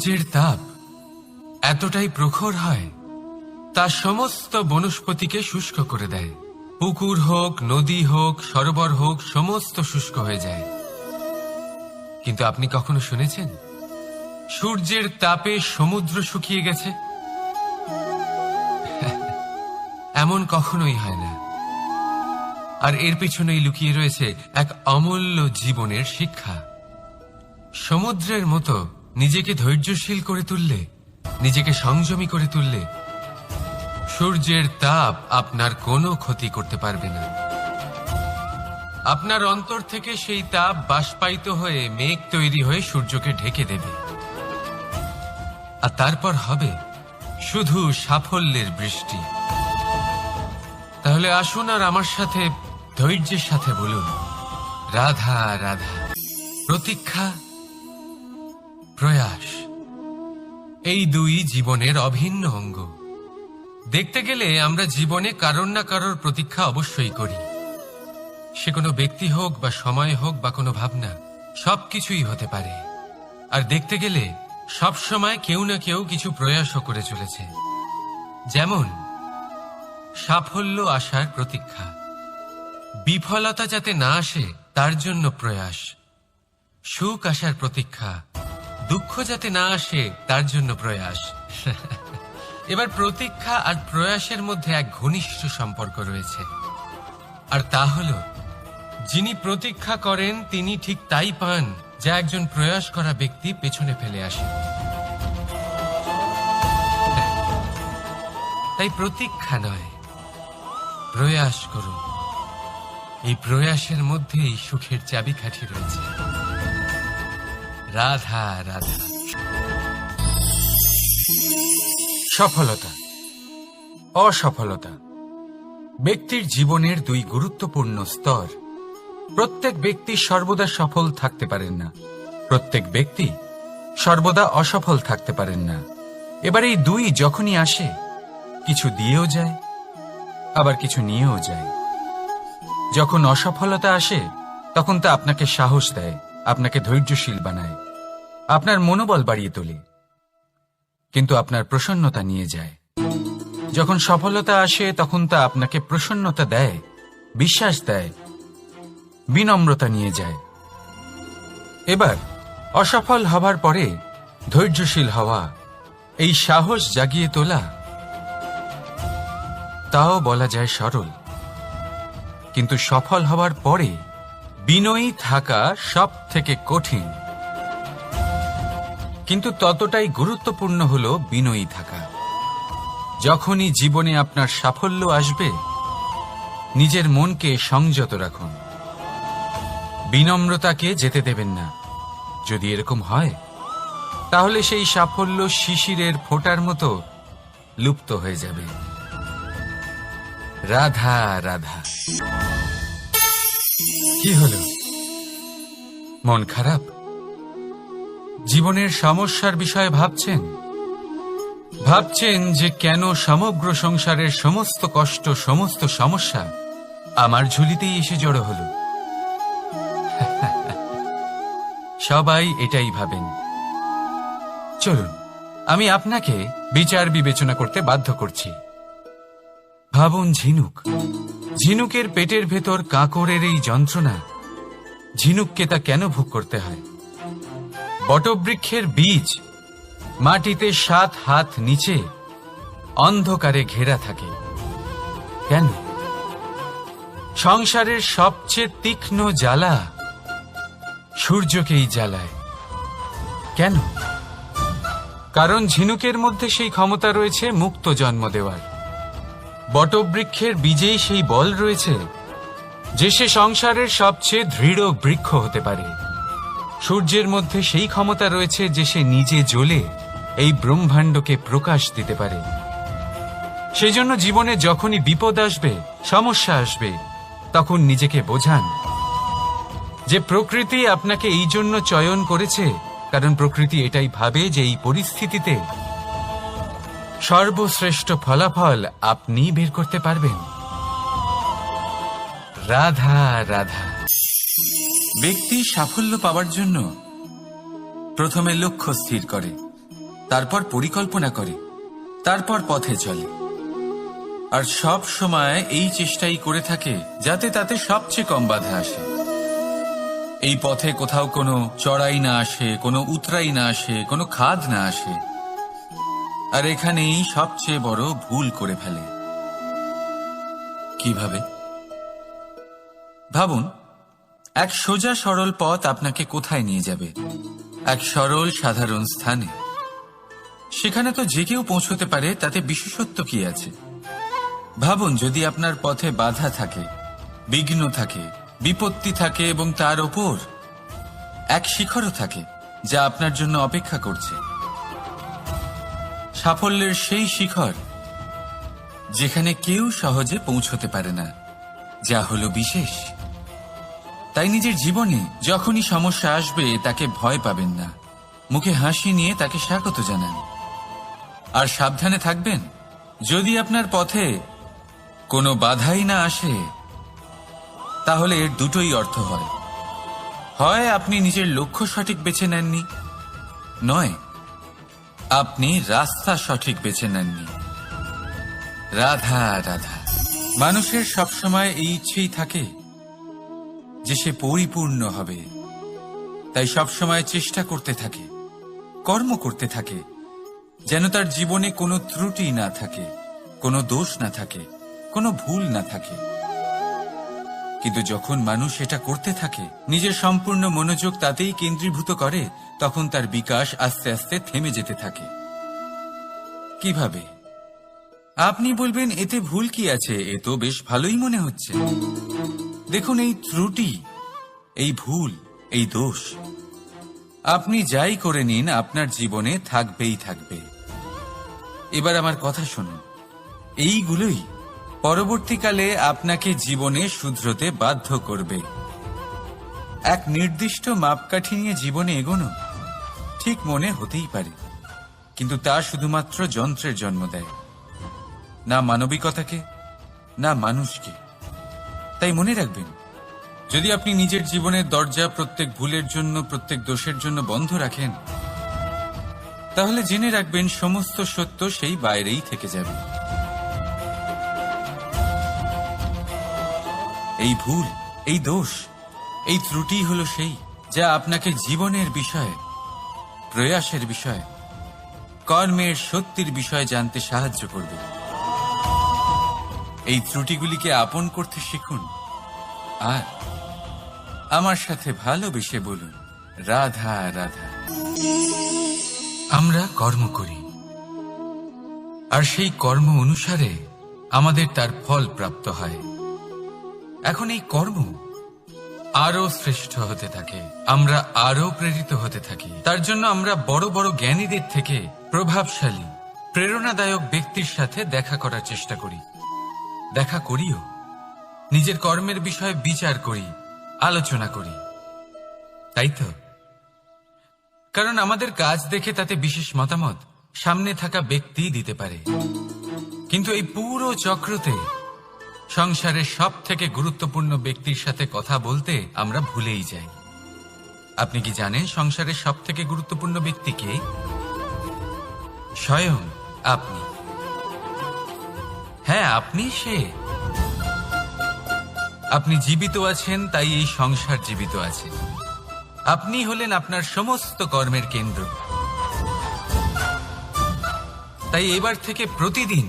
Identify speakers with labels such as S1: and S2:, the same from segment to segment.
S1: সূর্যের তাপ এতটাই প্রখর হয় তা সমস্ত বনস্পতিকে শুষ্ক করে দেয়। পুকুর হোক, নদী হোক, সরোবর হোক, সমস্ত শুষ্ক হয়ে যায়। কিন্তু আপনি কখনো শুনেছেন সূর্যের তাপে সমুদ্র শুকিয়ে গেছে? এমন কখনোই হয় না। আর এর পিছনেই লুকিয়ে রয়েছে এক অমূল্য জীবনের শিক্ষা। সমুদ্রের মতো নিজেকে ধৈর্যশীল করে তুললে, নিজেকে সংযমী করে তুললে সূর্যের তাপ আপনার কোনো ক্ষতি করতে পারবে না। আপনার অন্তর থেকে সেই তাপ বাষ্পায়িত হয়ে মেঘ তৈরি হয়ে সূর্যকে ঢেকে দেবে, আর তারপর হবে শুধু সাফল্যের বৃষ্টি। তাহলে আসুন আর আমার সাথে ধৈর্যের সাথে বলুন, রাধা রাধা। প্রতীক্ষা, প্রয়াস, এই দুই জীবনের অভিন্ন অঙ্গ। দেখতে গেলে আমরা জীবনে কারোর না কারোর প্রতীক্ষা অবশ্যই করি। সে কোনো ব্যক্তি হোক বা সময় হোক বা কোনো ভাবনা, সবকিছুই হতে পারে। আর দেখতে গেলে সব সময় কেউ না কেউ কিছু প্রয়াসও করে চলেছে। যেমন সাফল্য আসার প্রতীক্ষা, বিফলতা যাতে না আসে তার জন্য প্রয়াস, সুখ আসার প্রতীক্ষা, দুঃখ যাতে না আসে তার জন্য প্রয়াস। এবার প্রতীক্ষা আর প্রয়াসের মধ্যে এক ঘনিষ্ঠ সম্পর্ক রয়েছে, আর তা হল যিনি প্রতীক্ষা করেন তিনি ঠিক তাই পান যা একজন প্রয়াস করা ব্যক্তি পেছনে ফেলে আসে। তাই প্রতীক্ষা নয়, প্রয়াস করুন। এই প্রয়াসের মধ্যেই সুখের চাবিকাঠি রয়েছে। রাধা রাধা।
S2: সফলতা, অসফলতা ব্যক্তির জীবনের দুই গুরুত্বপূর্ণ স্তর। প্রত্যেক ব্যক্তি সর্বদা সফল থাকতে পারেন না, প্রত্যেক ব্যক্তি সর্বদা অসফল থাকতে পারেন না। এবার এই দুই যখনই আসে, কিছু দিয়েও যায় আবার কিছু নিয়েও যায়। যখন অসফলতা আসে তখন তা আপনাকে সাহস দেয়, আপনাকে ধৈর্যশীল বানায়, আপনার মনোবল বাড়িয়ে তোলে, কিন্তু আপনার প্রসন্নতা নিয়ে যায়। যখন সফলতা আসে তখন তা আপনাকে প্রসন্নতা দেয়, বিশ্বাস দেয়, বিনম্রতা নিয়ে যায়। এবার অসফল হবার পরে ধৈর্যশীল হওয়া, এই সাহস জাগিয়ে তোলা, তাও বলা যায় সরল। কিন্তু সফল হবার পরে বিনয়ী থাকা সব থেকে কঠিন। কিন্তু ততটাই গুরুত্বপূর্ণ হল বিনয়ী থাকা। যখনই জীবনে আপনার সাফল্য আসবে, নিজের মনকে সংযত রাখুন, বিনম্রতাকে যেতে দেবেন না। যদি এরকম হয় তাহলে সেই সাফল্য শিশিরের ফোঁটার মতো লুপ্ত হয়ে যাবে। রাধা রাধা। কি হলো, মন খারাপ? জীবনের সমস্যার বিষয়ে ভাবছেন? ভাবছেন যে কেন সমগ্র সংসারের সমস্ত কষ্ট, সমস্ত সমস্যা আমার ঝুলিতেই এসে জড়ো হলো? সবাই এটাই ভাবেন। চলুন, আমি আপনাকে বিচার বিবেচনা করতে বাধ্য করছি। ভাবুন ঝিনুক, ঝিনুকের পেটের ভেতর কাঁকড়ের এই যন্ত্রণা, ঝিনুককে তা কেন ভোগ করতে হয়? বটবৃক্ষের বীজ মাটিতে 7 হাত নিচে অন্ধকারে ঘেরা থাকে কেন? সংসারের সবচেয়ে তীক্ষ্ণ জ্বালা সূর্যকেই জ্বালায় কেন? কারণ ঝিনুকের মধ্যে সেই ক্ষমতা রয়েছে মুক্ত জন্ম দেওয়ার। বটবৃক্ষের বীজেই সেই বল রয়েছে যে সে সংসারের সবচেয়ে দৃঢ় বৃক্ষ হতে পারে। সূর্যের মধ্যে সেই ক্ষমতা রয়েছে যে সে নিজে জ্বলে এই ব্রহ্মাণ্ডকে প্রকাশ দিতে পারে। সেই জন্য জীবনে যখনই বিপদ আসবে, সমস্যা আসবে, তখন নিজেকে বোঝান যে প্রকৃতি আপনাকে এই জন্য চয়ন করেছে, কারণ প্রকৃতি এটাই ভাবে যে এই পরিস্থিতিতে সর্বশ্রেষ্ঠ ফলাফল আপনি বের করতে পারবেন। রাধা রাধা। ব্যক্তি সাফল্য পাওয়ার জন্য প্রথমে লক্ষ্য স্থির করে, তারপর পরিকল্পনা করে, তারপর পথে চলে। আর সব সময় এই চেষ্টাই করে থাকে যাতে তাতে সবচেয়ে কম বাধা আসে। এই পথে কোথাও কোনো চড়াই না আসে, কোনো উতরাই না আসে, কোনো খাদ না আসে। আর এখানেই সবচেয়ে বড় ভুল করে ফেলে। কিভাবে? ভাবুন, এক সোজা সরল পথ আপনাকে কোথায় নিয়ে যাবে? এক সরল সাধারণ স্থানে। সেখানে তো যে কেউ পৌঁছতে পারে, তাতে বিশেষত্ব কি আছে? ভাবুন, যদি আপনার পথে বাধা থাকে, বিঘ্ন থাকে, বিপত্তি থাকে এবং তার ওপর এক শিখরও থাকে যা আপনার জন্য অপেক্ষা করছে। সাফল্যের সেই শিখর যেখানে কেউ সহজে পৌঁছতে পারে না, যা হলো বিশেষ। তাই নিজের জীবনে যখনই সমস্যা আসবে তাকে ভয় পাবেন না, মুখে হাসি নিয়ে তাকে স্বাগত জানান। আর সাবধানে থাকবেন, যদি আপনার পথে কোনো বাধাই না আসে, তাহলে এর দুটোই অর্থ হয়। হয় আপনি নিজের লক্ষ্য সঠিক বেছে নেননি, নয় আপনি রাস্তা সঠিক বেছে নেননি। রাধা রাধা। মানুষের সবসময় এই ইচ্ছেই থাকে যে সে পরিপূর্ণ হবে, তাই সবসময় চেষ্টা করতে থাকে, কর্ম করতে থাকে, যেন তার জীবনে কোনো ত্রুটি না থাকে, কোনো দোষ না থাকে, কোনো ভুল না থাকে। কিন্তু যখন মানুষ এটা করতে থাকে, নিজের সম্পূর্ণ মনোযোগ তাতেই কেন্দ্রীভূত করে, তখন তার বিকাশ আস্তে আস্তে থেমে যেতে থাকে। কিভাবে? আপনি বলবেন, এতে ভুল কি আছে? এ তো বেশ ভালোই মনে হচ্ছে। দেখুন, এই ত্রুটি, এই ভুল, এই দোষ আপনি যাই করে নিন, আপনার জীবনে থাকবেই থাকবে। এবার আমার কথা শুনুন, এইগুলোই পরবর্তীকালে আপনাকে জীবনে শুধরোতে বাধ্য করবে। এক নির্দিষ্ট মাপকাঠি নিয়ে জীবনে এগোনো ঠিক মনে হতেই পারে, কিন্তু তা শুধুমাত্র যন্ত্রের জন্ম দেয়, না মানবিকতাকে, না মানুষকে। তাই মনে রাখবেন, যদি আপনি নিজের জীবনের দরজা প্রত্যেক ভুলের জন্য, প্রত্যেক দোষের জন্য বন্ধ রাখেন, তাহলে জেনে রাখবেন সমস্ত সত্য সেই বাইরেই থেকে যাবে। এই ভুল, এই দোষ, এই ত্রুটি হলো সেই যা আপনাকে জীবনের বিষয়ে, প্রয়াসের বিষয়ে, কর্মের সত্যির বিষয়ে জানতে সাহায্য করবে। এই ত্রুটিগুলিকে আপন করতে শিখুন, আর আমার সাথে ভালোবেসে বলুন, রাধা রাধা। আমরা কর্ম করি, আর সেই কর্ম অনুসারে আমাদের তার ফল প্রাপ্ত হয়। এখন এই কর্ম আরো শ্রেষ্ঠ হতে থাকে, আমরা আরো প্রেরিত হতে থাকি। তার জন্য আমরা বড় বড় জ্ঞানীদের থেকে প্রভাবশালী, প্রেরণাদায়ক ব্যক্তির সাথে দেখা করার চেষ্টা করি, দেখা করিও। নিজের কর্মের বিষয়ে বিচার করি, আলোচনা করি, তাই তো? কারণ আমাদের কাজ দেখে তাতে বিশেষ মতামত সামনে থাকা ব্যক্তি দিতে পারে, কিন্তু এই পুরো চক্রতে সংসারের সব থেকে গুরুত্বপূর্ণ ব্যক্তির সাথে কথা বলতে আমরা ভুলেই যাই। আপনি কি জানেন সংসারের সব থেকে গুরুত্বপূর্ণ ব্যক্তি কে? স্বয়ং আপনি। হ্যাঁ, আপনি সে। আপনি জীবিত আছেন, তাই এই সংসার জীবিত আছে। আপনি হলেন আপনার সমস্ত কর্মের কেন্দ্র। তাই এবার থেকে প্রতিদিন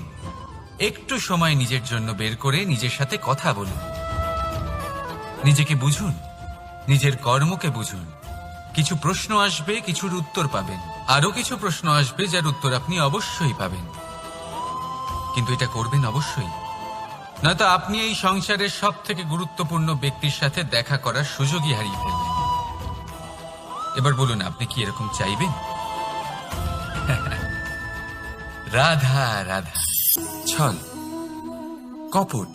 S2: একটু সময় নিজের জন্য বের করে নিজের সাথে কথা বলুন। নিজেকে বুঝুন, নিজের কর্মকে বুঝুন। কিছু প্রশ্ন আসবে, কিছুর উত্তর পাবেন, আরো কিছু প্রশ্ন আসবে যার উত্তর আপনি অবশ্যই পাবেন। কিন্তু এটা করবেন অবশ্যই, নয়তো আপনি এই সংসারের সব থেকে গুরুত্বপূর্ণ ব্যক্তির সাথে দেখা করার সুযোগই হারিয়ে ফেলবেন। এবার বলুন, আপনি কি এরকম চাইবেন? রাধা রাধা। ছল, কপট,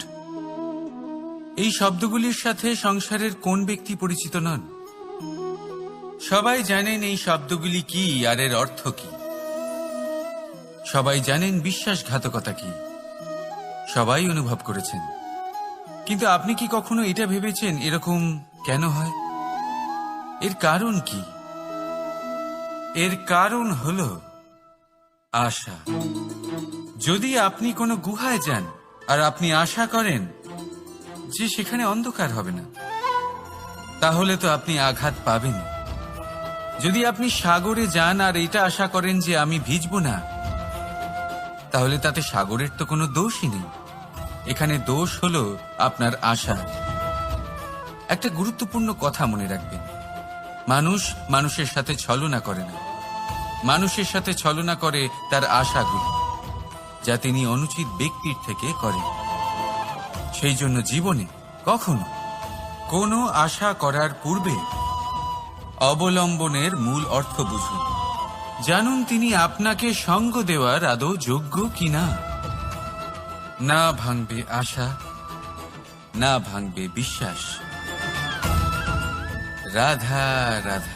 S2: এই শব্দগুলির সাথে সংসারের কোন ব্যক্তি পরিচিত নন? সবাই জানেন এই শব্দগুলি কি আর এর অর্থ কি। সবাই জানেন বিশ্বাসঘাতকতা কি, সবাই অনুভব করেছেন। কিন্তু আপনি কি কখনো এটা ভেবেছেন এরকম কেন হয়? এর কারণ কি? এর কারণ হলো আশা। যদি আপনি কোনো গুহায় যান আর আপনি আশা করেন যে সেখানে অন্ধকার হবে না, তাহলে তো আপনি আঘাত পাবেন। যদি আপনি সাগরে যান আর এটা আশা করেন যে আমি ভিজব না, তাহলে তাতে সাগরের তো কোনো দোষই নেই। এখানে দোষ হলো আপনার আশা। একটা গুরুত্বপূর্ণ কথা মনে রাখবেন, মানুষ মানুষের সাথে ছলনা করে না, মানুষের সাথে ছলনা করে তার আশাগুলি, যা তিনি অনুচিত ব্যক্তির থেকে করেন। সেই জন্য জীবনে কখনো কোনো আশা করার পূর্বে অবলম্বনের মূল অর্থ বুঝুন। জানুন তিনি আপনাকে সঙ্গ দেওয়ার আদৌ যোগ্য কিনা। না ভাঙবে আশা, না ভাঙবে বিশ্বাস। রাধা রাধা।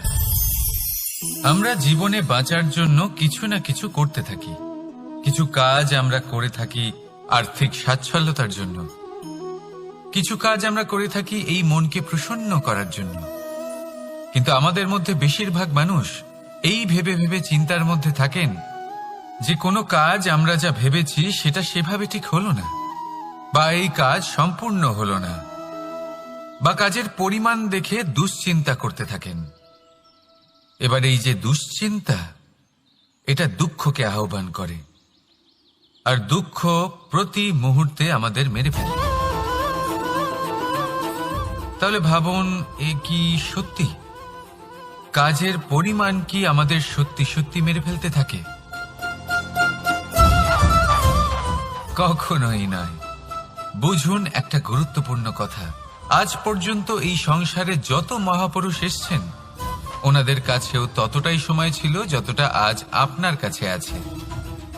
S1: আমরা জীবনে বাঁচার জন্য কিছু না কিছু করতে থাকি। কিছু কাজ আমরা করে থাকি আর্থিক স্বাচ্ছল্যতার জন্য, কিছু কাজ আমরা করে থাকি এই মনকে প্রসন্ন করার জন্য। কিন্তু আমাদের মধ্যে বেশিরভাগ মানুষ এই ভেবে ভেবে চিন্তার মধ্যে থাকেন যে কোনো কাজ আমরা যা ভেবেছি সেটা সেভাবে ঠিক হলো না, বা এই কাজ সম্পূর্ণ হলো না, বা কাজের পরিমাণ দেখে দুশ্চিন্তা করতে থাকেন। এবার এই যে দুশ্চিন্তা, এটা দুঃখকে আহ্বান করে, আর দুঃখ প্রতি মুহূর্তে আমাদের মেরে ফেলে। তাহলে ভাবুন, এ কি সত্যি? কাজের পরিমাণ কি আমাদের সত্যি সত্যি মেরে ফেলতে থাকে? কখনোই নয়। বুঝুন একটা গুরুত্বপূর্ণ কথা, আজ পর্যন্ত এই সংসারে যত মহাপুরুষ এসছেন, ওনাদের কাছেও ততটাই সময় ছিল যতটা আজ আপনার কাছে আছে,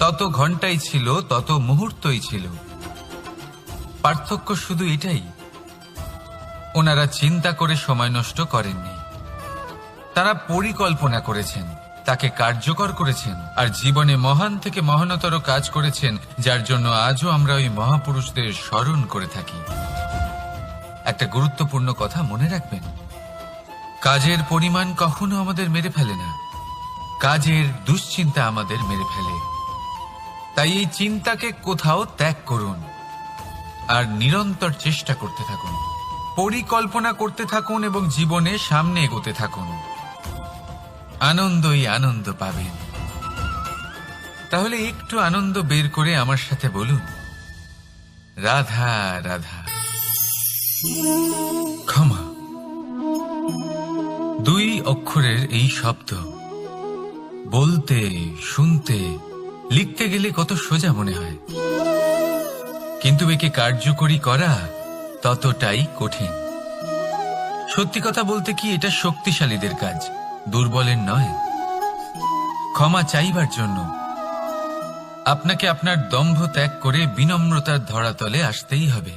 S1: তত ঘন্টাই ছিল, তত মুহূর্তই ছিল। পার্থক্য শুধু এটাই, ওনারা চিন্তা করে সময় নষ্ট করেননি, তারা পরিকল্পনা করেছেন, তাকে কার্যকর করেছেন, আর জীবনে মহান থেকে মহানতর কাজ করেছেন, যার জন্য আজও আমরা ওই মহাপুরুষদের স্মরণ করে থাকি। একটা গুরুত্বপূর্ণ কথা মনে রাখবেন, কাজের পরিমাণ কখনো আমাদের মেরে ফেলে না, কাজের দুশ্চিন্তা আমাদের মেরে ফেলে। তাই এই চিন্তাকে কোথাও ত্যাগ করুন আর নিরন্তর চেষ্টা করতে থাকুন, পরিকল্পনা করতে থাকুন এবং জীবনে সামনে এগোতে থাকুন। আনন্দই আনন্দ পাবেন। তাহলে একটু আনন্দ বের করে আমার সাথে বলুন, রাধা রাধা। ক্ষমা, দুই অক্ষরের এই শব্দ বলতে, শুনতে, লিখতে গেলে কত সোজা মনে হয়, কিন্তু একে কার্যকরী করা ততটাই কঠিন। সত্যি কথা বলতে কি, এটা শক্তিশালীদের কাজ, দুর্বলের নয়। ক্ষমা চাইবার জন্য আপনাকে আপনার দম্ভ ত্যাগ করে বিনম্রতার ধরাতলে আসতেই হবে,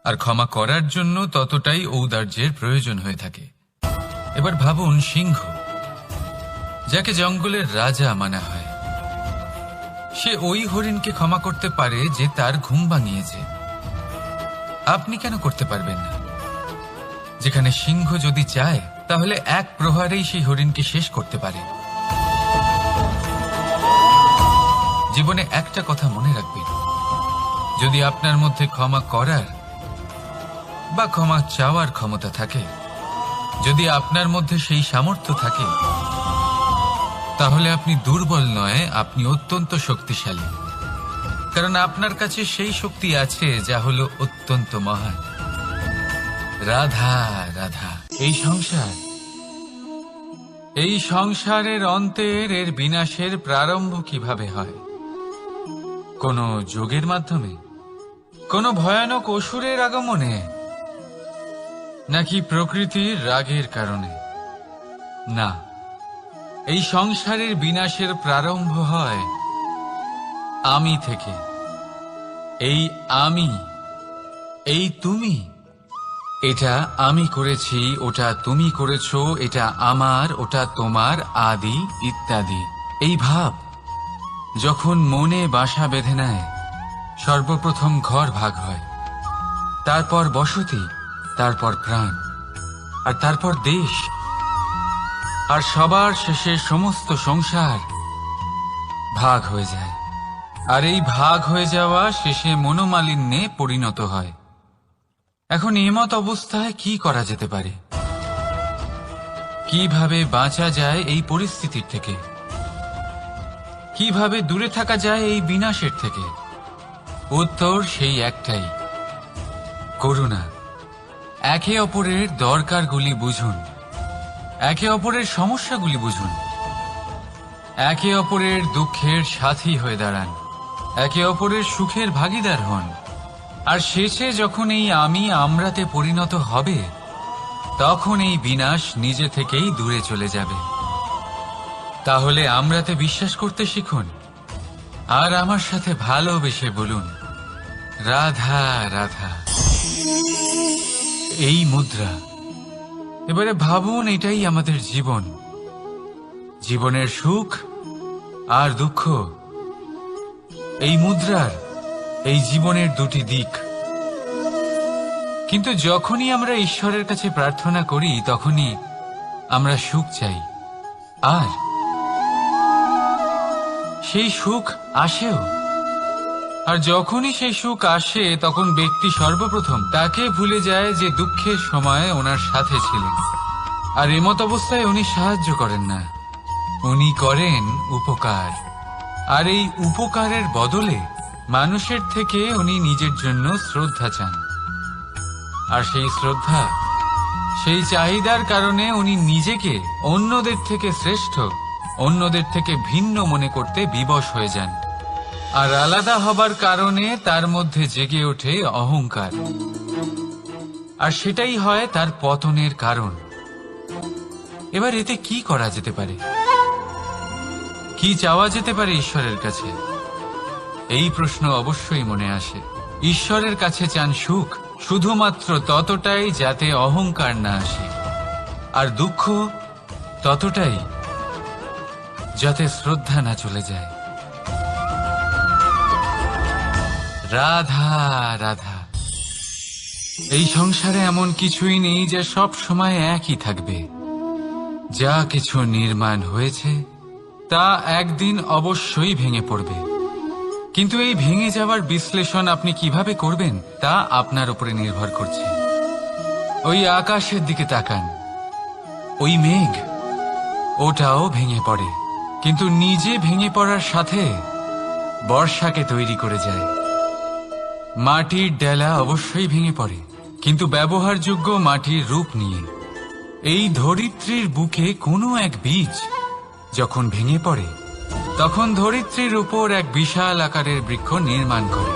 S1: আর ক্ষমা করার জন্য ততটাই ঔদার্যের প্রয়োজন হয়ে থাকে। এবার ভাবুন, সিংহ, যাকে জঙ্গলের রাজা মানা হয়, সে ওই হরিণকে ক্ষমা করতে পারে যে তার ঘুম ভাঙিয়েছে। আপনি কেন করতে পারবেন না? যেখানে সিংহ যদি চায়, তাহলে এক প্রহারেই সেই হরিণকে শেষ করতে পারে। জীবনে একটা কথা মনে রাখবেন, যদি আপনার মধ্যে ক্ষমা করার বা ক্ষমা চাওয়ার ক্ষমতা থাকে, যদি আপনার মধ্যে সেই সামর্থ্য থাকে, তাহলে আপনি দুর্বল নয়, আপনি অত্যন্ত শক্তিশালী। কারণ আপনার কাছে সেই শক্তি আছে যা হলো অত্যন্ত মহান। রাধা রাধা। এই সংসারের অন্তের, এর বিনাশের প্রারম্ভ কিভাবে হয়? কোন যোগের মাধ্যমে? কোন ভয়ানক অসুরের আগমনে? নাকি প্রকৃতির রাগের কারণে? না, এই সংসারের বিনাশের প্রারম্ভ হয় আমি থেকে। এই আমি, এই তুমি, এটা আমি করেছি, ওটা তুমি করেছো, এটা আমার, ওটা তোমার, আদি ইত্যাদি। এই ভাব যখন মনে বাসা বেঁধে নেয়, সর্বপ্রথম ঘর ভাগ হয়, তারপর বসতি, তারপর প্রাণ, আর তারপর দেশ, আর সবার শেষে সমস্ত সংসার।
S2: ভাগ হয়ে যায়, আর এই ভাগ হয়ে যাওয়া শেষে মনোমালিন্যে পরিণত হয়। এখন এমত অবস্থায় কি করা যেতে পারে? কিভাবে বাঁচা যায় এই পরিস্থিতির থেকে? কিভাবে দূরে থাকা যায় এই বিনাশের থেকে? উত্তর সেই একটাই, করুণা। একে অপরের দরকারগুলি বুঝুন, একে অপরের সমস্যাগুলি বুঝুন, একে অপরের দুঃখের সাথী হয়ে দাঁড়ান, একে অপরের সুখের ভাগীদার হন। আর শেষে যখন এই আমি আমরাতে পরিণত হবে, তখন এই বিনাশ নিজে থেকেই দূরে চলে যাবে। তাহলে আমরাতে বিশ্বাস করতে শিখুন, আর আমার সাথে ভালোবেসে বলুন, রাধা রাধা। এই মুদ্রা। এবারে ভাবুন, এটাই আমাদের জীবন, জীবনের সুখ আর দুঃখ। এই মুদ্রার, এই জীবনের দুটি দিক। কিন্তু যখনই আমরা ঈশ্বরের কাছে প্রার্থনা করি, তখনই আমরা সুখ চাই, আর সেই সুখ আসেও। আর যখনই সেই সুখ আসে, তখন ব্যক্তি সর্বপ্রথম তাকে ভুলে যায় যে দুঃখের সময় ওনার সাথে ছিলেন। আর এমত অবস্থায় উনি সাহায্য করেন না, উনি করেন উপকার। আর এই উপকারের বদলে মানুষের থেকে উনি নিজের জন্য শ্রদ্ধা চান। আর সেই শ্রদ্ধা, সেই চাহিদার কারণে উনি নিজেকে অন্যদের থেকে শ্রেষ্ঠ, অন্যদের থেকে ভিন্ন মনে করতে বিবশ হয়ে যান। আর আলাদা হবার কারণে তার মধ্যে জেগে ওঠে অহংকার, আর সেটাই হয় তার পতনের কারণ। এবার এতে কি করা যেতে পারে? কি চাওয়া যেতে পারে ঈশ্বরের কাছে? এই প্রশ্ন অবশ্যই মনে আসে। ঈশ্বরের কাছে চান সুখ, শুধুমাত্র ততটাই যাতে অহংকার না আসে, আর দুঃখ ততটাই যাতে শ্রদ্ধা না চলে যায়। রাধা রাধা। এই সংসারে এমন কিছুই নেই যে সব সময় একই থাকবে। যা কিছু নির্মাণ হয়েছে তা একদিন অবশ্যই ভেঙে পড়বে, কিন্তু এই ভেঙে যাওয়ার বিশ্লেষণ আপনি কিভাবে করবেন তা আপনার উপরে নির্ভর করছে। ওই আকাশের দিকে তাকান, ওই মেঘ, ওটাও ভেঙে পড়ে, কিন্তু নিজে ভেঙে পড়ার সাথে বর্ষাকে তৈরি করে যায়। মাটির ডেলা অবশ্যই ভেঙে পড়ে, কিন্তু ব্যবহারযোগ্য মাটির রূপ নিয়ে। এই ধরিত্রীর বুকে কোনো এক বীজ যখন ভেঙে পড়ে, তখন ধরিত্রীর উপর এক বিশাল আকারের বৃক্ষ নির্মাণ করে।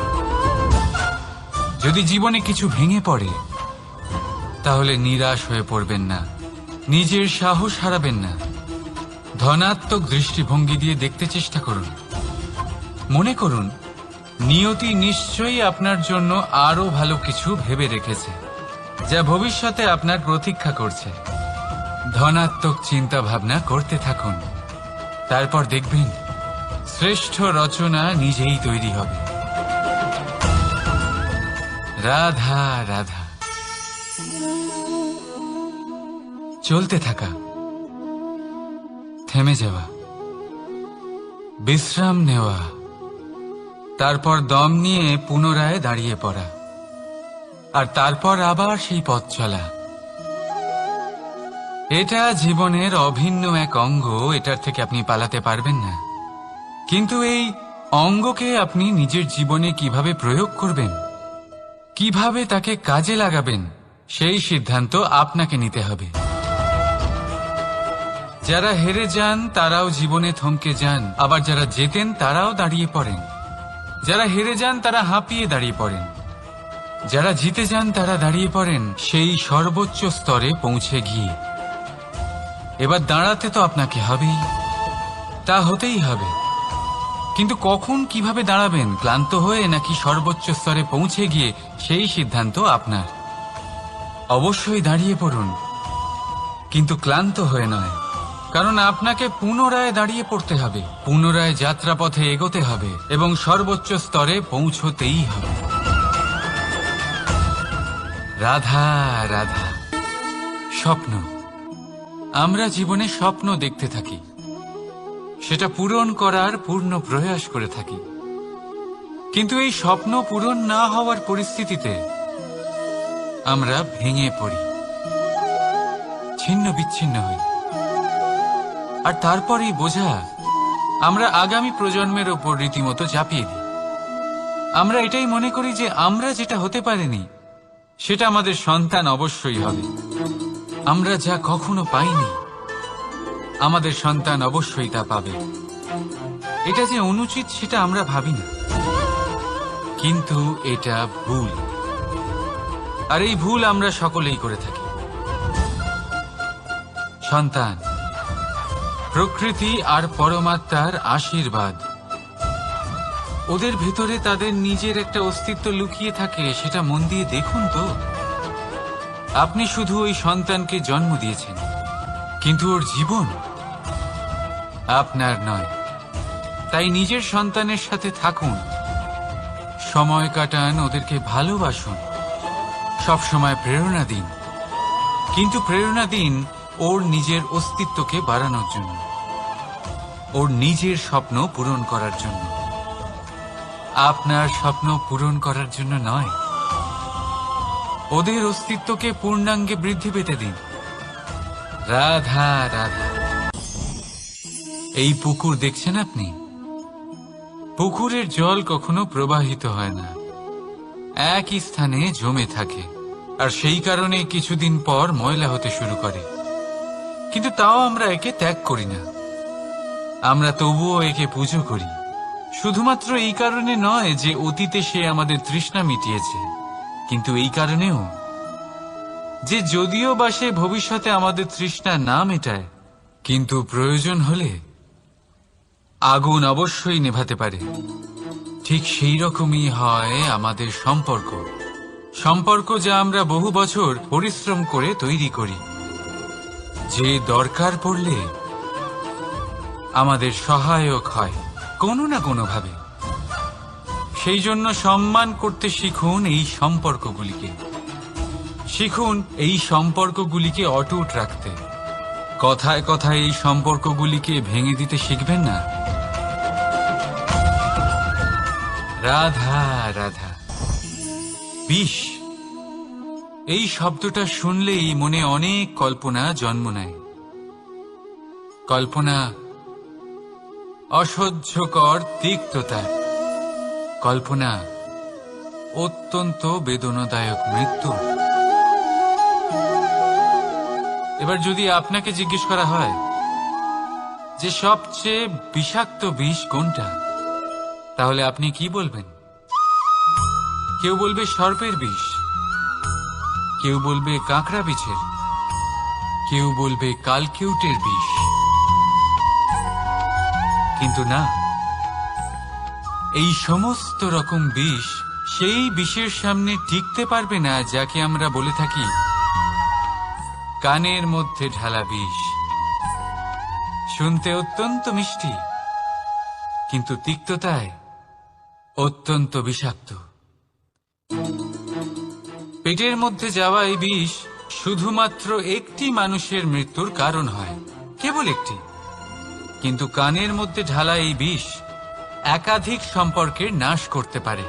S2: যদি জীবনে কিছু ভেঙে পড়ে, তাহলে নিরাশ হয়ে পড়বেন না, নিজের সাহস হারাবেন না। ধনাত্মক দৃষ্টিভঙ্গি দিয়ে দেখতে চেষ্টা করুন। মনে করুন, নিয়তি নিশ্চয়ই আপনার জন্য আরো ভালো কিছু ভেবে রেখেছে, যা ভবিষ্যতে আপনার প্রতীক্ষা করছে। ধনাত্মক চিন্তা ভাবনা করতে থাকুন, তারপর দেখবেন শ্রেষ্ঠ রচনা নিজেই তৈরি হবে। রাধা রাধা। চলতে থাকা, থেমে যাওয়া, বিশ্রাম নেওয়া, তারপর দম নিয়ে পুনরায় দাঁড়িয়ে পড়া, আর তারপর আবার সেই পথ চলা। এটা জীবনের অভিন্ন এক অঙ্গ, এটার থেকে আপনি পালাতে পারবেন না। কিন্তু এই অঙ্গকে আপনি নিজের জীবনে কিভাবে প্রয়োগ করবেন, কিভাবে তাকে কাজে লাগাবেন, সেই সিদ্ধান্ত আপনাকে নিতে হবে। যারা হেরে যান তারাও জীবনে থমকে যান, আবার যারা জেতেন তারাও দাঁড়িয়ে পড়েন। যারা হেরে যান তারা হাঁপিয়ে দাঁড়িয়ে পড়েন, যারা জিতে যান তারা দাঁড়িয়ে পড়েন সেই সর্বোচ্চ স্তরে পৌঁছে গিয়ে। এবার দাঁড়াতে তো আপনাকে হবেই, তা হতেই হবে। কিন্তু কখন, কিভাবে দাঁড়াবেন, ক্লান্ত হয়ে নাকি সর্বোচ্চ স্তরে পৌঁছে গিয়ে, সেই সিদ্ধান্ত আপনার। অবশ্যই দাঁড়িয়ে পড়ুন, কিন্তু ক্লান্ত হয়ে নয়, কারণ আপনাকে পুনরায় দাঁড়িয়ে পড়তে হবে, পুনরায় যাত্রাপথে এগোতে হবে এবং সর্বোচ্চ স্তরে পৌঁছতেই হবে। রাধা রাধা। স্বপ্ন। আমরা জীবনে স্বপ্ন দেখতে থাকি, সেটা পূরণ করার পূর্ণ প্রয়াস করে থাকি। কিন্তু এই স্বপ্ন পূরণ না হওয়ার পরিস্থিতিতে আমরা ভেঙে পড়ি, ছিন্ন বিচ্ছিন্ন হই। আর তারপর এই বোঝা আমরা আগামী প্রজন্মের ওপর রীতিমতো চাপিয়ে দিই। আমরা এটাই মনে করি যে আমরা যেটা হতে পারিনি সেটা আমাদের সন্তান অবশ্যই হবে। আমরা যা কখনো পাইনি আমাদের সন্তান অবশ্যই তা পাবে। এটা যে অনুচিত সেটা আমরা ভাবি না, কিন্তু এটা ভুল। আর এই ভুল আমরা সকলেই করে থাকি। সন্তান প্রকৃতি আর পরমাত্মার আশীর্বাদ। ওদের ভেতরে তাদের নিজের একটা অস্তিত্ব লুকিয়ে থাকে, সেটা মন দিয়ে দেখুন তো। আপনি শুধু ওই সন্তানকে জন্ম দিয়েছেন, কিন্তু ওর জীবন আপনার নয়। তাই নিজের সন্তানের সাথে থাকুন, সময় কাটান, ওদেরকে ভালোবাসুন, সবসময় প্রেরণা দিন। কিন্তু প্রেরণা দিন ওর নিজের অস্তিত্বকে বাড়ানোর জন্য, ওর নিজের স্বপ্ন পূরণ করার জন্য, আপনার স্বপ্ন পূরণ করার জন্য নয়। ওদের অস্তিত্বকে পূর্ণাঙ্গে বৃদ্ধি পেতে দিন। রাধা রাধা। এই পুকুর দেখছেন আপনি? পুকুরের জল কখনো প্রবাহিত হয় না, একই স্থানে জমে থাকে। আর সেই কারণে কিছুদিন পর ময়লা হতে শুরু করে। কিন্তু তাও আমরা একে ত্যাগ করি না, আমরা তবুও একে পুজো করি। শুধুমাত্র এই কারণে নয় যে অতীতে সে আমাদের তৃষ্ণা মিটিয়েছে, কিন্তু এই কারণেও যে যদিও বা সে ভবিষ্যতে আমাদের তৃষ্ণা না মেটায়, কিন্তু প্রয়োজন হলে আগুন অবশ্যই নেভাতে পারে। ঠিক সেই রকমই হয় আমাদের সম্পর্ক। সম্পর্ক যা আমরা বহু বছর পরিশ্রম করে তৈরি করি, যে দরকার পড়লে আমাদের সহায়ক হয় কোনো না কোনোভাবে। সেই জন্য সম্মান করতে শিখুন এই সম্পর্কগুলিকে। শিখুন এই সম্পর্কগুলিকে অটুট রাখতে। কথায় কথায় এই সম্পর্কগুলিকে ভেঙে দিতে শিখবেন না। রাধা রাধা। বিষ, এই শব্দটা শুনলেই মনে অনেক কল্পনা জন্ম নেয়। কল্পনা অসহ্যকর তিক্ততা, কল্পনা অত্যন্ত বেদনাদায়ক মৃত্যু। এবার যদি আপনাকে জিজ্ঞেস করা হয় যে সবচেয়ে বিষাক্ত বিষ কোনটা, তাহলে আপনি কি বলবেন? কেউ বলবে সর্পের বিষ, কেউ বলবে কাঁকড়া বিছের, কেউ বলবে কালকিউটের বিষ। কিন্তু না, এই সমস্ত রকম বিষ সেই বিষের সামনে টিকতে পারবে না যাকে আমরা বলে থাকি কানের মধ্যে ঢালা বিষ। শুনতে অত্যন্ত মিষ্টি, কিন্তু তিক্ততায় অত্যন্ত বিষাক্ত। পেটের মধ্যে যাওয়া এই বিষ শুধুমাত্র একটি মানুষের মৃত্যুর কারণ হয়, কেবল একটি। কিন্তু কানের মধ্যে ঢালা এই বিষ একাধিক সম্পর্কের নাশ করতে পারে।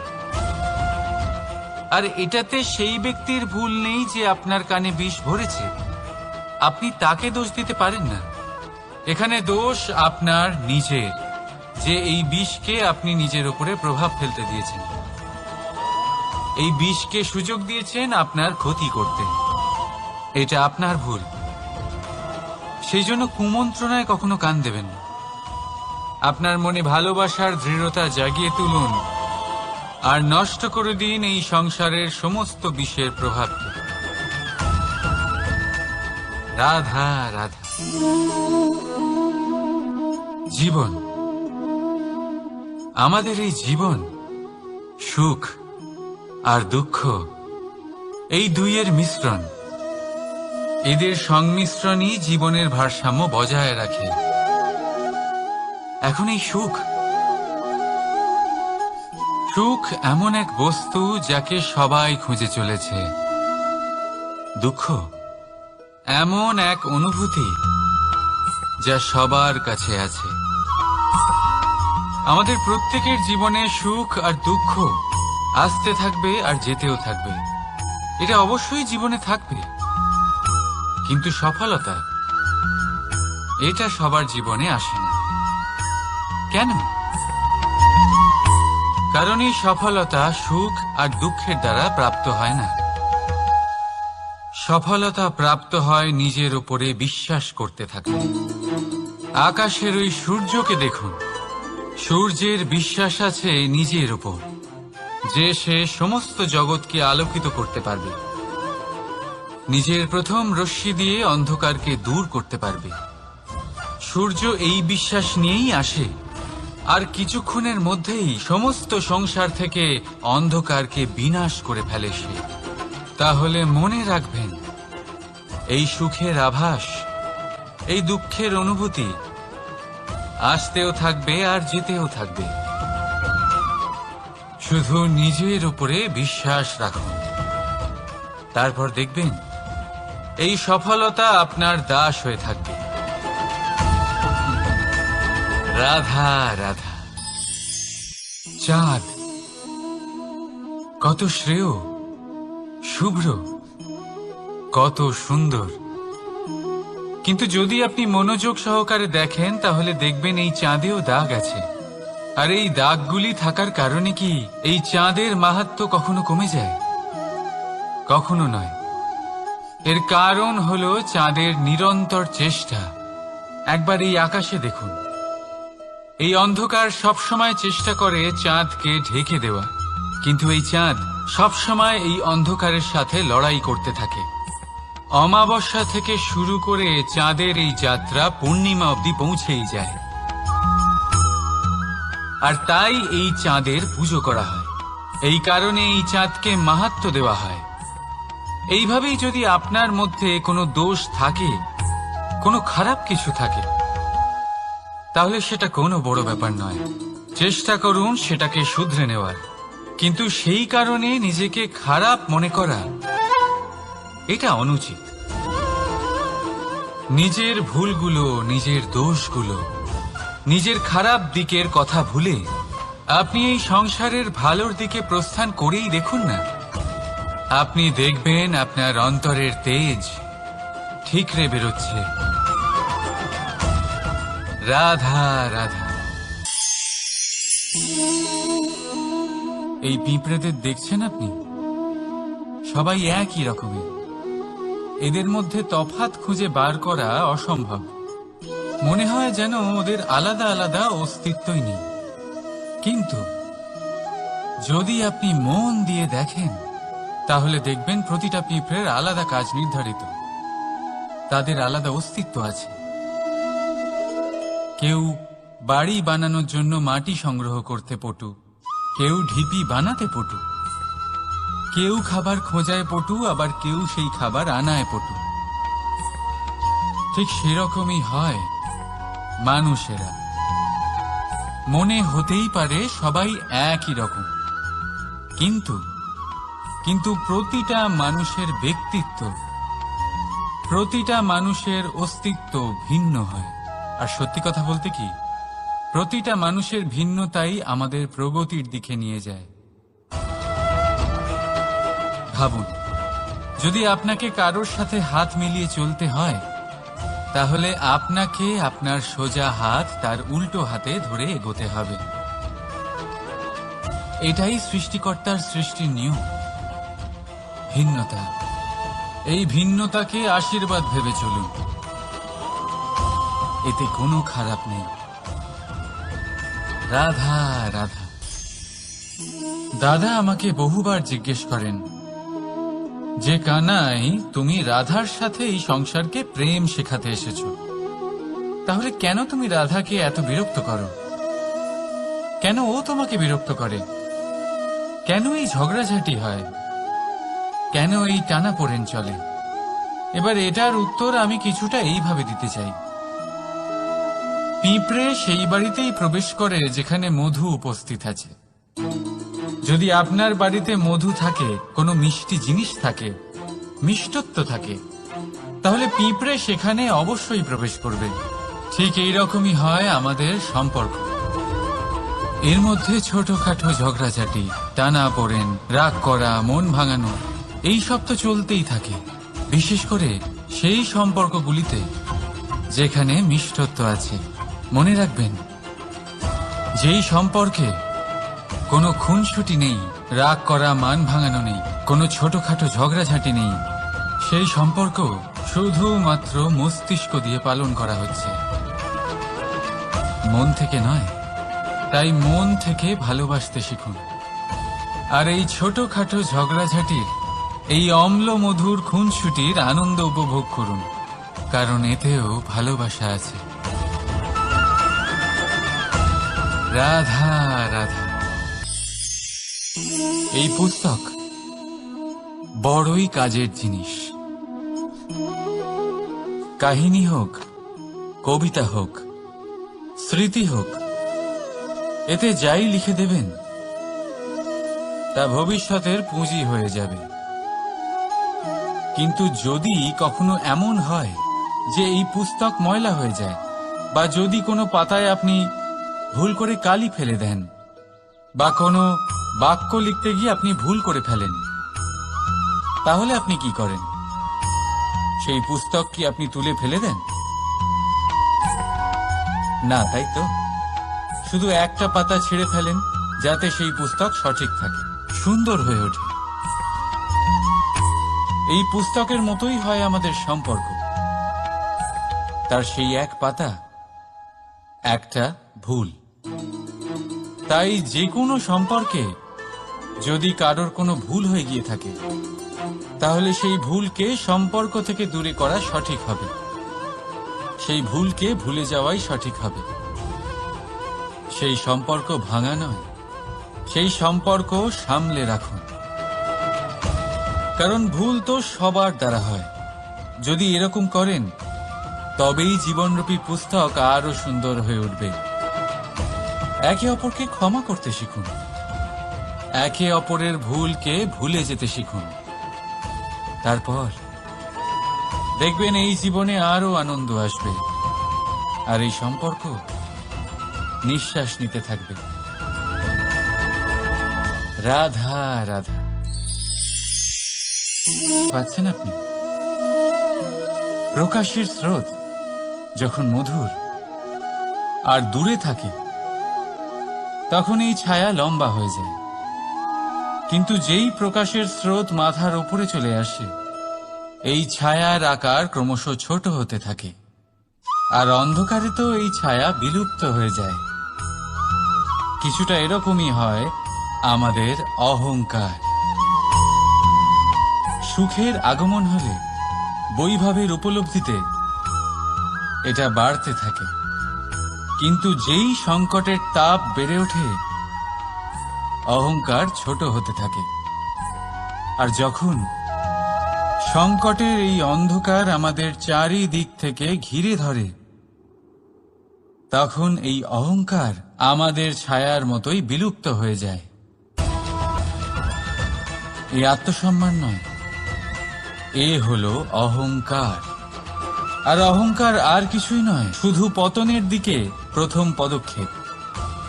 S2: আর এটাতে সেই ব্যক্তির ভুল নেই যে আপনার কানে বিষ ভরেছে, আপনি তাকে দোষ দিতে পারেন না। এখানে দোষ আপনার নিজের, যে এই বিষকে আপনি নিজের উপরে প্রভাব ফেলতে দিয়েছেন। এই বিষকে সুযোগ দিয়েছেন আপনার ক্ষতি করতে, এটা আপনার ভুল। সেই জন্য কুমন্ত্রণায় কখনো কান দেবেন না। আপনার মনে ভালোবাসার দৃঢ়তা জাগিয়ে তুলুন আর নষ্ট করে দিন এই সংসারের সমস্ত বিষের প্রভাবকে। রাধা রাধা। জীবন, আমাদের এই জীবন, সুখ আর দুঃখ, এই দুইয়ের মিশ্রণ। এদের সংমিশ্রণই জীবনের ভারসাম্য বজায় রাখে। এখন এই সুখ, সুখ এমন এক বস্তু যাকে সবাই খুঁজে চলেছে। দুঃখ এমন এক অনুভূতি যা সবার কাছে আছে। আমাদের প্রত্যেকের জীবনে সুখ আর দুঃখ আসতে থাকবে আর যেতেও থাকবে। এটা অবশ্যই জীবনে থাকবে, কিন্তু সফলতা এটা সবার জীবনে আসে না। কেন? কারণ এই সফলতা সুখ আর দুঃখের দ্বারা প্রাপ্ত হয় না। সফলতা প্রাপ্ত হয় নিজের উপরে বিশ্বাস করতে থাকলে। আকাশের ওই সূর্যকে দেখুন, সূর্যের বিশ্বাস আছে নিজের উপর যে সে সমস্ত জগৎকে আলোকিত করতে পারবে, নিজের প্রথম রশ্মি দিয়ে অন্ধকারকে দূর করতে পারবে। সূর্য এই বিশ্বাস নিয়েই আসে, আর কিছুক্ষণের মধ্যেই সমস্ত সংসার থেকে অন্ধকারকে বিনাশ করে ফেলে সে। তাহলে মনে রাখবেন, এই সুখের আভাস, এই দুঃখের অনুভূতি আসতেও থাকবে আর যেতেও থাকবে। শুধু নিজের উপরে বিশ্বাস রাখুন, তারপর দেখবেন এই সফলতা আপনার দাস হয়ে থাকবে। রাধা রাধা। চাঁদ কত শ্রেয়, শুভ্র, কত সুন্দর, কিন্তু যদি আপনি মনোযোগ সহকারে দেখেন তাহলে দেখবেন এই চাঁদেও দাগ আছে। আর এই দাগগুলি থাকার কারণে কি এই চাঁদের মাহাত্ম্য কখনো কমে যায়? কখনো নয়। এর কারণ হলো চাঁদের নিরন্তর চেষ্টা। একবার এই আকাশে দেখুন, এই অন্ধকার সবসময় চেষ্টা করে চাঁদকে ঢেকে দেওয়া, কিন্তু এই চাঁদ সবসময় এই অন্ধকারের সাথে লড়াই করতে থাকে। অমাবস্যা থেকে শুরু করে চাঁদের এই যাত্রা পূর্ণিমা অবধি পৌঁছেই যায়। আর তাই এই চাঁদের পুজো করা হয়, এই কারণে এই চাঁদকে মাহাত্ম্য দেওয়া হয়। এইভাবেই যদি আপনার মধ্যে কোনো দোষ থাকে, কোনো খারাপ কিছু থাকে, তাহলে সেটা কোনো বড় ব্যাপার নয়। চেষ্টা করুন সেটাকে শুধরে নেওয়ার, কিন্তু সেই কারণে নিজেকে খারাপ মনে করা এটা অনুচিত। নিজের ভুলগুলো, নিজের দোষগুলো, নিজের খারাপ দিকের কথা ভুলে আপনি এই সংসারের ভালোর দিকে প্রস্থান করেই দেখুন না। আপনি দেখবেন আপনার অন্তরের তেজ ঠিকরে বেরোচ্ছে। রাধা রাধা। এই পিঁপড়েদের দেখছেন আপনি? সবাই একই রকমের। এদের মধ্যে তফাৎ খুঁজে বার করা অসম্ভব। মনে হয় যেন ওদের আলাদা আলাদা অস্তিত্বই নেই। কিন্তু যদি আপনি মন দিয়ে দেখেন তাহলে দেখবেন প্রতিটা পিঁপড়ের আলাদা কাজ নির্ধারিত, তাদের আলাদা অস্তিত্ব আছে। কেউ বাড়ি বানানোর জন্য মাটি সংগ্রহ করতে পটু, কেউ ঢিপি বানাতে পটু, কেউ খাবার খোঁজায় পটু, আবার কেউ সেই খাবার আনায় পটু। ঠিক সেরকমই হয় মানুষেরা। মনে হতেই পারে সবাই একই রকম, কিন্তু প্রতিটা মানুষের ব্যক্তিত্ব, প্রতিটা মানুষের অস্তিত্ব ভিন্ন হয়। আর সত্যি কথা বলতে কি, প্রতিটা মানুষের ভিন্নতাই আমাদের প্রগতির দিকে নিয়ে যায়। ভাবুন, যদি আপনাকে কারোর সাথে হাত মিলিয়ে চলতে হয়, তাহলে আপনাকে আপনার সোজা হাত তার উল্টো হাতে ধরে এগোতে হবে। এটাই সৃষ্টিকর্তার সৃষ্টির নিয়ম। ভিন্নতা, এই ভিন্নতাকে আশীর্বাদ ভেবে চলুন, এতে কোনো খারাপ নেই। রাধা রাধা। দাদা আমাকে বহুবার জিজ্ঞেস করেন যে কানাই, তুমি রাধার সাথে এই সংসারকে প্রেম শেখাতে এসেছো, তাহলে কেন তুমি রাধাকে এত বিরক্ত করো? কেন ও তোমাকে বিরক্ত করে? কেন এই ঝগড়াঝাটি হয়? কেন এই টানাপোড়েন চলে? এবার এটার উত্তর আমি কিছুটা এইভাবে দিতে চাই। পিঁপড়ে সেই বাড়িতেই প্রবেশ করে যেখানে মধু উপস্থিত আছে। যদি আপনার বাড়িতে মধু থাকে, কোনো মিষ্টি জিনিস থাকে, মিষ্টত্ব থাকে, তাহলে পিঁপড়ে সেখানে অবশ্যই প্রবেশ করবে। ঠিক এইরকমই হয় আমাদের সম্পর্ক। এর মধ্যে ছোটখাটো ঝগড়াঝাটি, টানা পড়েন, রাগ করা, মন ভাঙানো, এই সব তো চলতেই থাকে। বিশেষ করে সেই সম্পর্কগুলিতে যেখানে মিষ্টত্ব আছে। মনে রাখবেন, যেই সম্পর্কে কোনো খুনসুটি নেই, রাগ করা, মান ভাঙানো নেই, কোনো ছোটখাটো ঝগড়াঝাটি নেই, সেই সম্পর্ক শুধুমাত্র মস্তিষ্ক দিয়ে পালন করা হচ্ছে, মন থেকে নয়। তাই মন থেকে ভালোবাসতে শিখুন। আর এই ছোটখাটো ঝগড়াঝাটির, এই অম্ল মধুর খুনসুটির আনন্দ উপভোগ করুন, কারণ এতেও ভালোবাসা আছে। রাধা রাধা। এই পুস্তক বড়ই কাজের জিনিস। কাহিনী হোক, কবিতা হোক, স্মৃতি হোক, এতে যাই লিখে দেবেন তা ভবিষ্যতের পুঁজি হয়ে যাবে। কিন্তু যদি কখনো এমন হয় যে এই পুস্তক ময়লা হয়ে যায়, বা যদি কোনো পাতায় আপনি ভুল করে কালি ফেলে দেন, বা কোনো বাক্য লিখতে গিয়ে আপনি ভুল করে ফেলেন, তাহলে আপনি কি করেন? সেই পুস্তক কি আপনি তুলে ফেলে দেন? না, তাই তো। শুধু একটা পাতা ছিঁড়ে ফেলেন, যাতে সেই পুস্তক সঠিক থাকে, সুন্দর হয়ে ওঠে। এই পুস্তকের মতোই হয় আমাদের সম্পর্ক। তার সেই এক পাতা, একটা ভুল। তাই যে কোনো সম্পর্কে যদি কারোর কোনো ভুল হয়ে গিয়ে থাকে, তাহলে সেই ভুলকে সম্পর্ক থেকে দূরে করা সঠিক হবে। সেই ভুলকে ভুলে যাওয়াই সঠিক হবে। সেই সম্পর্ক ভাঙা নয়, সেই সম্পর্ক সামলে রাখুন। কারণ ভুল তো সবার দ্বারা হয়। যদি এরকম করেন, তবেই জীবনরূপী পুস্তক আরো সুন্দর হয়ে উঠবে। একে অপরকে ক্ষমা করতে শিখুন। একে অপরের ভুলকে ভুলে যেতে শিখুন। তারপর দেখবেন এই জীবনে আরো আনন্দ আসবে, আর এই সম্পর্ক নিঃশ্বাস নিতে থাকবে। রাধা রাধা। পাচ্ছেন আপনি? প্রকাশের স্রোত যখন মধুর আর দূরে থাকে, তখন এই ছায়া লম্বা হয়ে যায়। কিন্তু যেই প্রকাশের স্রোত মাথার উপরে চলে আসে, এই ছায়ার আকার ক্রমশ ছোট হতে থাকে, আর অন্ধকারে তো এই ছায়া বিলুপ্ত হয়ে যায়। কিছুটা এরকমই হয় আমাদের অহংকার। সুখের আগমন হলে, বৈভবের উপলব্ধিতে এটা বাড়তে থাকে। কিন্তু যেই সংকটের তাপ বেড়ে ওঠে, অহংকার ছোট হতে থাকে। আর যখন সংকটের এই অন্ধকার আমাদের চারিদিক থেকে ঘিরে ধরে, তখন এই অহংকার আমাদের ছায়ার মতোই বিলুপ্ত হয়ে যায়। এই আত্মসম্মান নয়, এ হলো অহংকার। আর অহংকার আর কিছুই নয়, শুধু পতনের দিকে প্রথম পদক্ষেপ।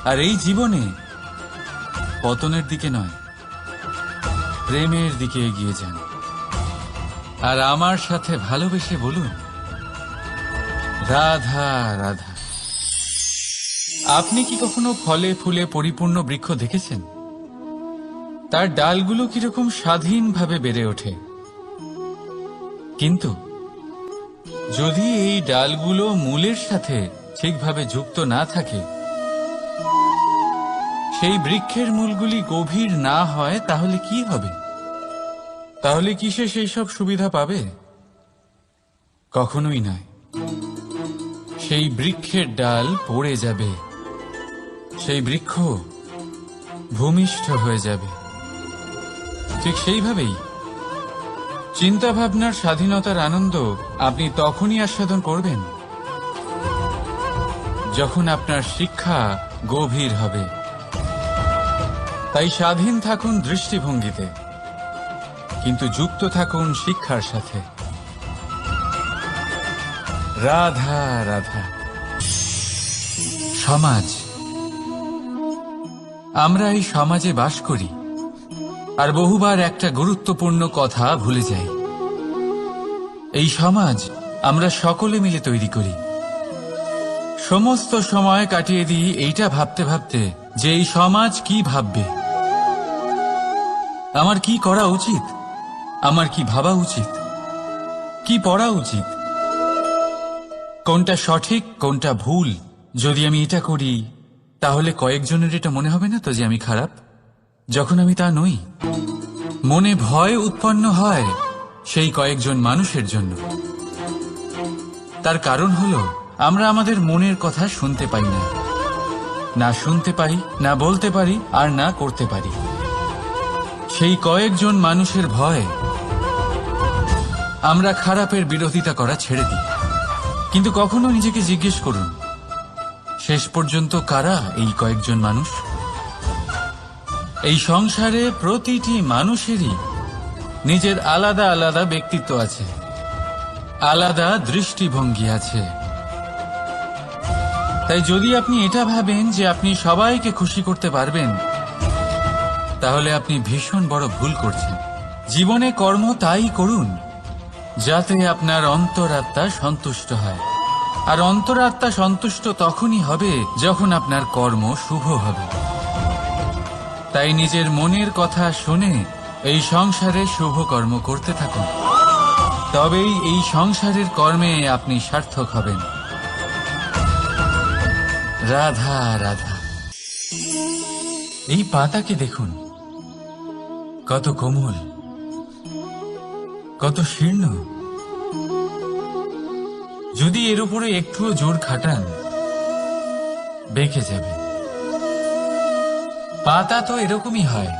S2: আর এই জীবনে পতনের দিকে নয়, প্রেমের দিকে এগিয়ে যান। আর আমার সাথে ভালোবেসে বলুন, রাধা রাধা। আপনি কি কখনো ফলে ফুলে পরিপূর্ণ বৃক্ষ দেখেছেন? তার ডালগুলো কিরকম স্বাধীনভাবে বেড়ে ওঠে। কিন্তু যদি এই ডালগুলো মূলের সাথে ঠিকভাবে যুক্ত না থাকে, সেই বৃক্ষের মূলগুলি গভীর না হয়, তাহলে কি হবে? তাহলে কি সে সেই সব সুবিধা পাবে? কখনোই নয়। সেই বৃক্ষের ডাল পড়ে যাবে, সেই বৃক্ষ ভূমিষ্ঠ হয়ে যাবে। ঠিক সেইভাবেই চিন্তাভাবনার স্বাধীনতার আনন্দ আপনি তখনই আস্বাদন করবেন, যখন আপনার শিক্ষা গভীর হবে। তাই স্বাধীন থাকুন দৃষ্টিভঙ্গিতে, কিন্তু যুক্ত থাকুন শিক্ষার সাথে। রাধা রাধা। সমাজ আমরা এই সমাজে বাস করি আর বহুবার একটা গুরুত্বপূর্ণ কথা ভুলে যাই। এই সমাজ আমরা সকলে মিলে তৈরি করি। সমস্ত সময় কাটিয়ে দিই এইটা ভাবতে ভাবতে যে এই সমাজ কি ভাববে, আমার কি করা উচিত, আমার কি ভাবা উচিত, কি পড়া উচিত, কোনটা সঠিক কোনটা ভুল। যদি আমি এটা করি তাহলে কয়েকজনের এটা মনে হবে না তো যে আমি খারাপ, যখন আমি তা নই। মনে ভয় উৎপন্ন হয় সেই কয়েকজন মানুষের জন্য। তার কারণ হলো আমরা আমাদের মনের কথা শুনতে পাই না, না শুনতে পাই, না বলতে পারি, আর না করতে পারি। সেই কয়েকজন মানুষের ভয় আমরা খারাপের বিরোধিতা করা ছেড়ে দিই। কিন্তু কখনো নিজেকে জিজ্ঞেস করুন, শেষ পর্যন্ত কারা এই কয়েকজন মানুষ? এই সংসারে প্রতিটি মানুষেরই নিজের আলাদা আলাদা ব্যক্তিত্ব আছে, আলাদা দৃষ্টিভঙ্গি আছে। তাই যদি আপনি এটা ভাবেন যে আপনি সবাইকে খুশি করতে পারবেন, তাহলে আপনি ভীষণ বড় ভুল করছেন। জীবনে কর্ম তাই করুন যাতে আপনার অন্তরাত্মা সন্তুষ্ট হয়, আর অন্তরাত্মা সন্তুষ্ট তখনই হবে যখন আপনার কর্ম শুভ হবে। তাই নিজের মনের কথা শুনে এই সংসারে শুভ কর্ম করতে থাকুন, তবেই এই সংসারের কর্মে আপনি সার্থক হবেন। রাধা রাধা। এই পাতাকে দেখুন, কত কোমল, কত শীর্ণ। যদি এর উপরে একটুও জোর খাটান বেঁকে যাবে। পাতা তো এরকমই হয়,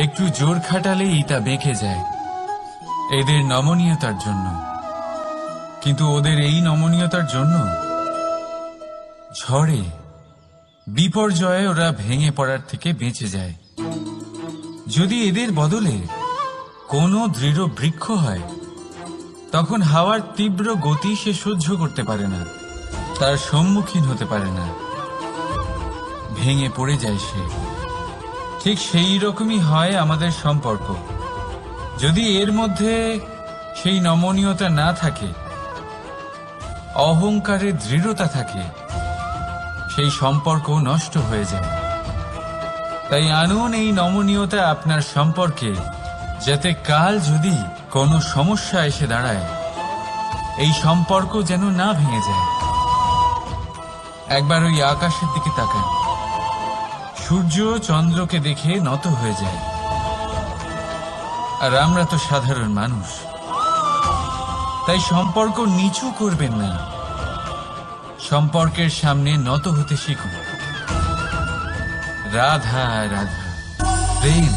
S2: একটু জোর খাটালেই তা বেঁকে যায় এদের নমনীয়তার জন্য। কিন্তু ওদের এই নমনীয়তার জন্য ঝড়ে বিপর্যয়ে ওরা ভেঙে পড়ার থেকে বেঁচে যায়। যদি এদের বদলে কোনো দৃঢ় বৃক্ষ হয়, তখন হাওয়ার তীব্র গতি সে সহ্য করতে পারে না, তার সম্মুখীন হতে পারে না, ভেঙে পড়ে যায় সে। ঠিক সেই রকমই হয় আমাদের সম্পর্ক। যদি এর মধ্যে সেই নমনীয়তা না থাকে, অহংকারের দৃঢ়তা থাকে, সেই সম্পর্ক নষ্ট হয়ে যায়। তাই আনুন এই নমনীয়তা আপনার সম্পর্কে, যাতে কাল যদি কোনো সমস্যা এসে দাঁড়ায় এই সম্পর্ক যেন না ভেঙে যায়। একবার ওই আকাশের দিকে তাকান, সূর্য চন্দ্রকে দেখে নত হয়ে যায়, আর আমরা তো সাধারণ মানুষ। তাই সম্পর্ক নিচু করবেন না, সম্পর্কের সামনে নত হতে শিখুন। রাধা রাধা। প্রেম,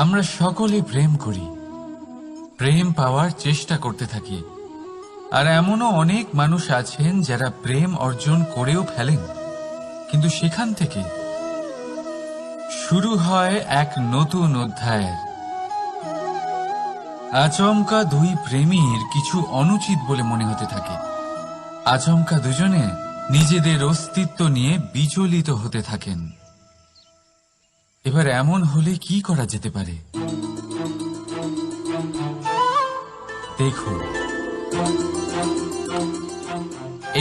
S2: আমরা সকলে প্রেম করি, প্রেম পাওয়ার চেষ্টা করতে থাকি। আর এমনও অনেক মানুষ আছেন যারা প্রেম অর্জন করেও ফেলেন, কিন্তু সেখান থেকে শুরু হয় এক নতুন অধ্যায়ের। আচমকা দুই প্রেমীর কিছু অনুচিত বলে মনে হতে থাকে, আচমকা দুজনে নিজেদের অস্তিত্ব নিয়ে বিচলিত হতে থাকেন। এবার এমন হলে কি করা যেতে পারে? দেখুন,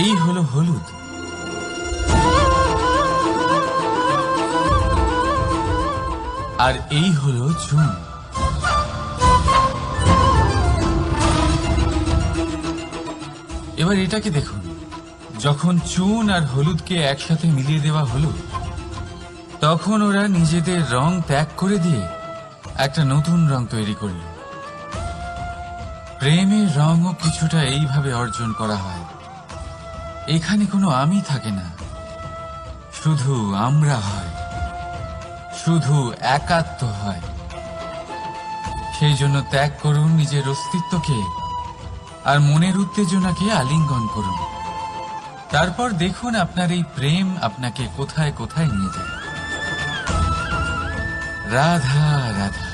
S2: এই হলো হলুদ, আর এই হলো চুন। এবার এটাকে দেখুন, যখন চুন আর হলুদকে একসাথে মিলিয়ে দেওয়া হলো, তখন ওরা নিজেদের রং ত্যাগ করে দিয়ে একটা নতুন রং তৈরি করল। প্রেমের রঙও কিছুটা এইভাবে অর্জন করা হয়। এখানে কোনো আমি থাকে না, শুধু আমরা হয়, শুধু একাত্ম হয়। সেই জন্য ত্যাগ করুন নিজের অস্তিত্বকে, আর মনের উত্তেজনাকে আলিঙ্গন করুন। তারপর দেখুন আপনার এই প্রেম আপনাকে কোথায় কোথায় নিয়ে যায়। রাধা রাধা।